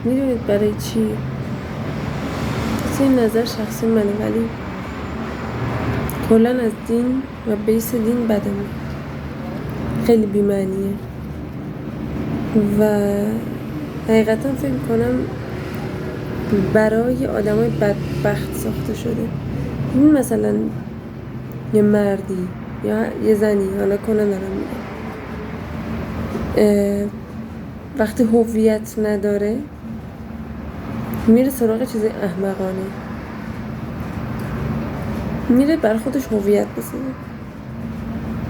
میدونید برای چی؟ این نظر شخصی منه، ولی کلا از دین و بیس دین بدم خیلی بی‌معنیه و حقیقتا فکر کنم برای آدمای بدبخت ساخته شده. این مثلا یه مردی یا یه زنی، حالا کلا دارم میگم، وقتی هویت نداره میره سراغ چیز احمقانه، میره بر خودش هویت بسازه.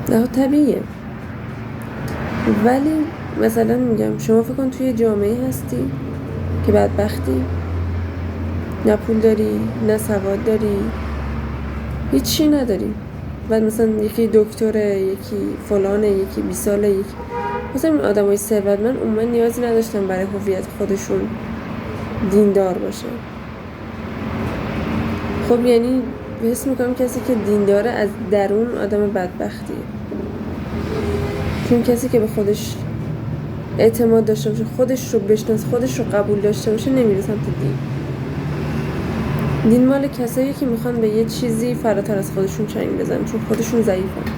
نه طبیعیه، ولی مثلا میگم شما فکر کن توی جامعه هستی که بدبختی، نه پول داری، نه سواد داری، هیچی نداری، بعد مثلا یکی دکتره، یکی فلانه، یکی 20 ساله، یکی مثلا این آدمای ثروتمند عموما نیازی نداشتن برای هویت خودشون دیندار باشه. خب یعنی حس میکنم کسی که دینداره از درون آدم بدبختیه، چون کسی که به خودش اعتماد داشته باشه، خودش رو بشناسه، خودش رو قبول داشته باشه، نمیره سمت دین. دین مال کسایی که میخوان به یه چیزی فراتر از خودشون چنگ بزنن، چون خودشون ضعیفن.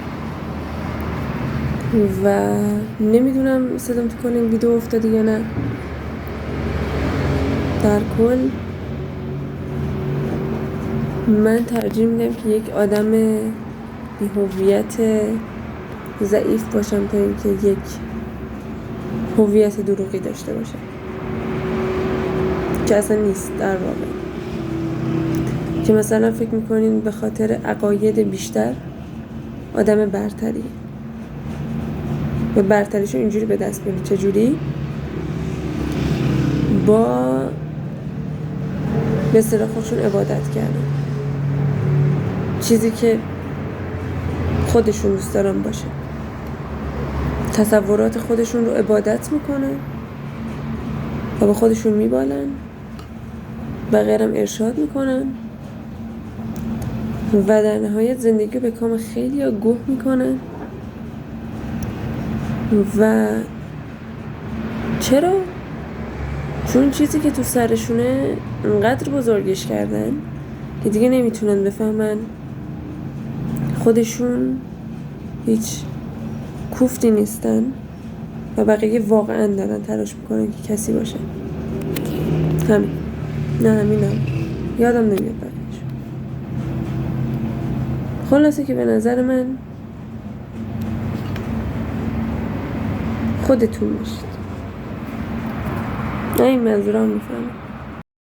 و نمیدونم صدام تو کل این ویدیو افتادی یا نه. در کل من ترجیح میدم که یک آدم بی هویت ضعیف باشم تا اینکه یک هویت دروغی داشته باشم که اصلا نیست در واقع. که مثلا فکر میکنین به خاطر عقاید بیشتر آدم برتری و برتریشو اینجوری به دست بیاری. چجوری؟ با به اصطلاح خودشون عبادت کردن، چیزی که خودشون دوست دارن باشه، تصورات خودشون رو عبادت میکنن و به خودشون میبالن و غیرم ارشاد میکنن و در نهایت زندگی به کام خیلی ها گوه میکنن. و چرا؟ چون چیزی که تو سرشونه انقدر بزرگش کردن که دیگه نمیتونن بفهمن خودشون هیچ کوفتی نیستن و بقیه واقعا دارن تلاش میکنن که کسی باشه. همین. نه همینم یادم نمیاد بقیه‌اش. خلاصه که به نظر من خودتون باشید. نه این منظورم میفهمم.